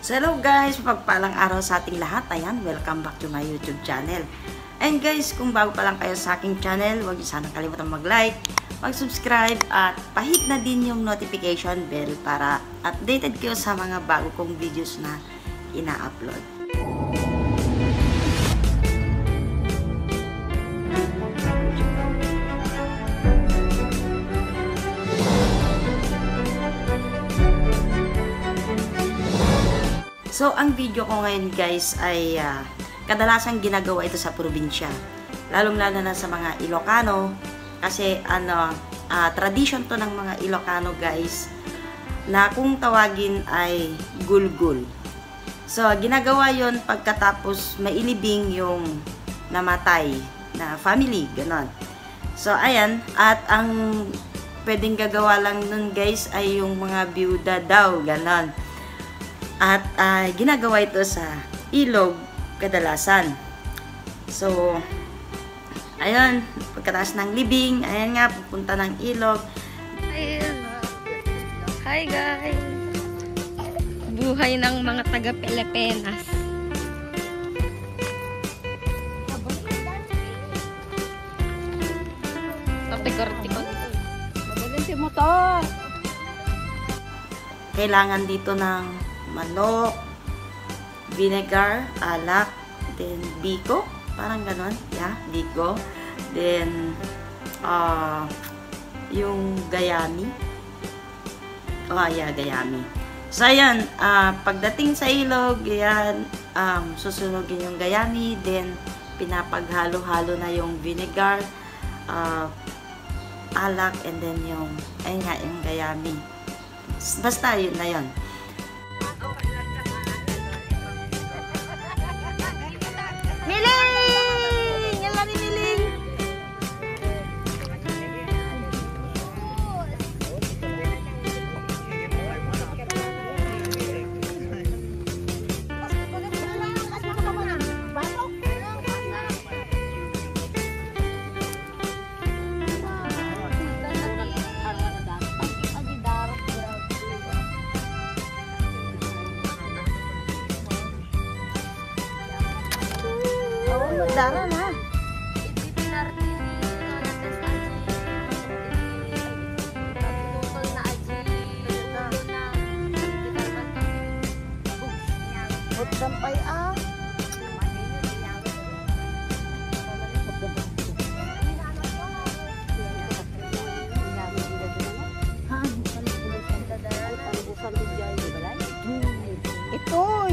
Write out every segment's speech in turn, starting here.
So hello guys, mapagpalang araw sa ating lahat. Ayan, welcome back to my YouTube channel. And guys, kung bago pa lang kayo sa aking channel, huwag niyo sana kalimutan mag-like, mag-subscribe, at pahit na din yung notification bell para updated kayo sa mga bago kong videos na ina-upload. So, ang video ko ngayon guys ay kadalasang ginagawa ito sa probinsya. Lalong-lalo na sa mga Ilocano. Kasi tradition to ng mga Ilocano guys na kung tawagin ay gulgul. So, ginagawa yon pagkatapos mailibing yung namatay na family. Ganon. So, ayan. At ang pwedeng gagawa lang nun guys ay yung mga byuda daw. Ganon. At ginagawa ito sa ilog kadalasan. So, ayun, pagkatapos ng libing, ayan nga, pupunta ng ilog. Ayun. Hi guys! Buhay ng mga taga-Pilipinas. Kapigor-tikot. Magaling si motor. Kailangan dito ng manok, vinegar, alak, then biko, parang ganon, yeah, biko, then yung gayami, yeah, gayami. So ayan, pagdating sa ilog, yan, susunugin yung gayami, then pinapaghalo-halo na yung vinegar, alak, and then yung, ayun nga, yung gayami. Basta yun na yun. Miling! Yan lang ni Miling. Daran ha. Sampai itoy.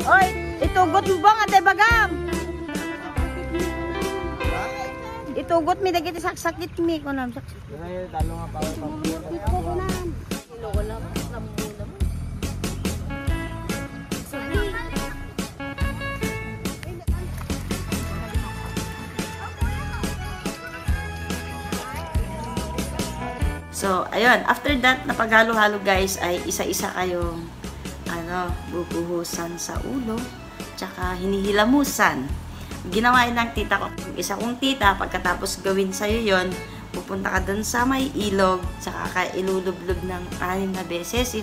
Oy, itugot mo ba nga bagam? Itugot mi dagiti sakit mi ko nam sakit. Talo nga pa. So, ayun, after that, napaghalo-halo guys, ay isa-isa kayong bubuhusan sa ulo, tsaka hinihilamusan. Ginawa ng tita ko, isa kong tita, pagkatapos gawin sa'yo yon, pupunta ka dun sa may ilog, tsaka ka ilulublob ng 6 na beses.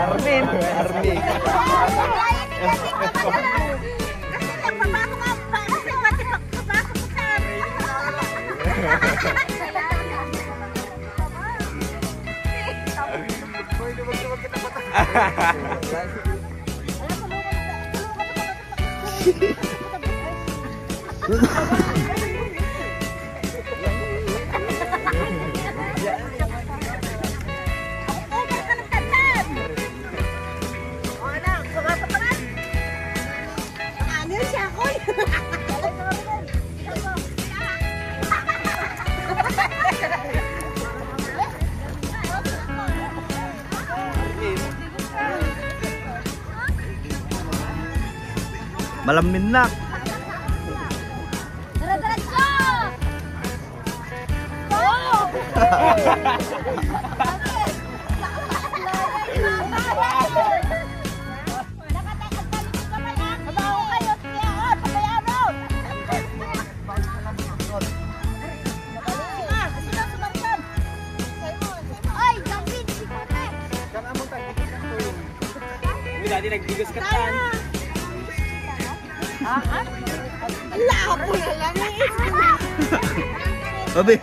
Armin. Ano siya ko? Malaminnak. Diretso! Oh! Dati nagbigas ka tan. Labo na lang eh. Babi.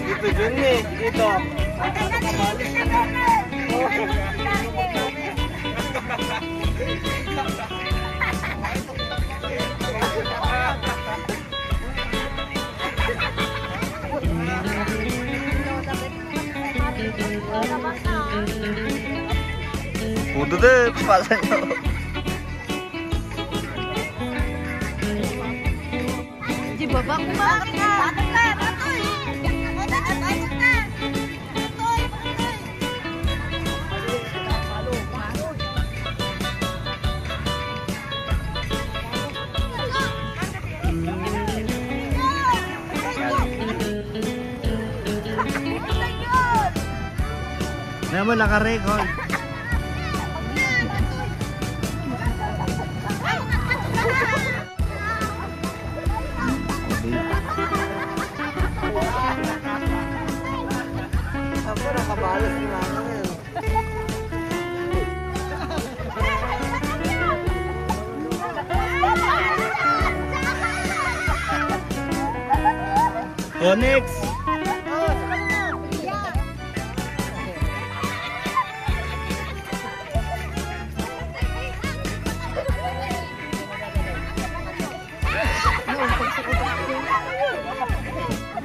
Dito dyan eh. Dito. Puto deh, pala nyo. Di baba ko ba? Naman naka-record. Ako nakabalas ni mama ngayon. Oh, next.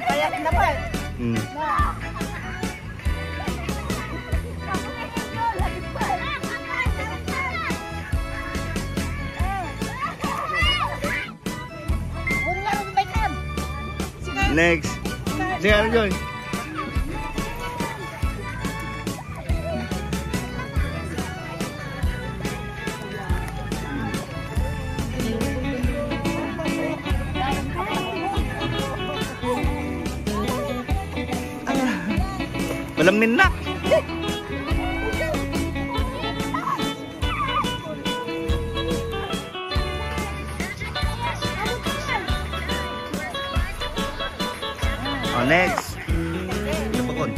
Kayak dapat. Next. Sige, Arjoy. Malamin na. Oh, next. Napakon.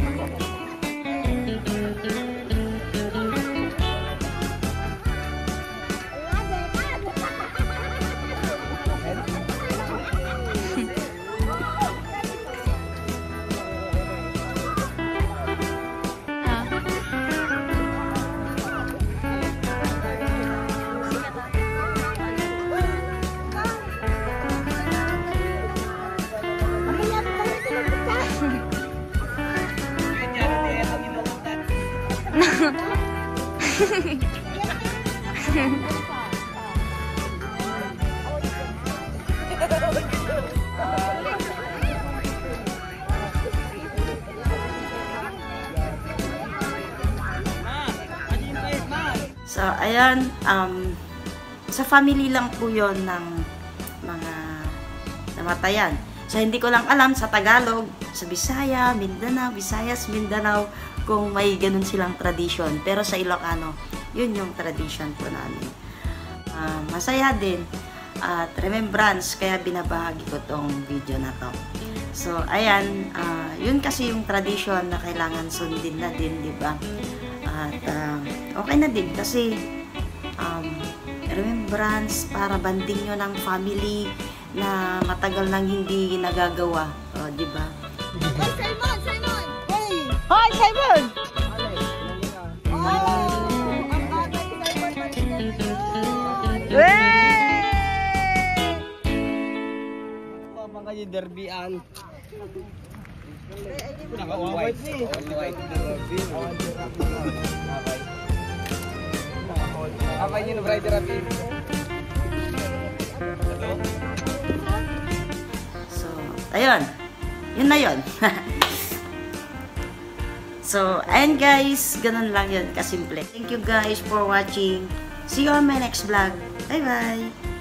So, ayan, sa family lang po yon ng mga namatayan. So, hindi ko lang alam sa Tagalog, sa Bisaya, Mindanao, Visayas, Mindanao, kung may ganun silang tradition. Pero sa Ilocano, yun yung tradition po namin. Masaya din at remembrance, kaya binabahagi ko tong video na to. So, ayan, yun kasi yung tradition na kailangan sundin na din, di ba? At okay na din kasi remembrance para banding nyo ng family na matagal nang hindi nagagawa. O, di ba? Hoy, Simon! Mga yung derbian. Naka-white ni. White derby. Apa yun na bright derby? So, ayun. Yun na yun. So, and guys, ganun lang yun, kasimple. Thank you guys for watching. See you on my next vlog. Bye-bye!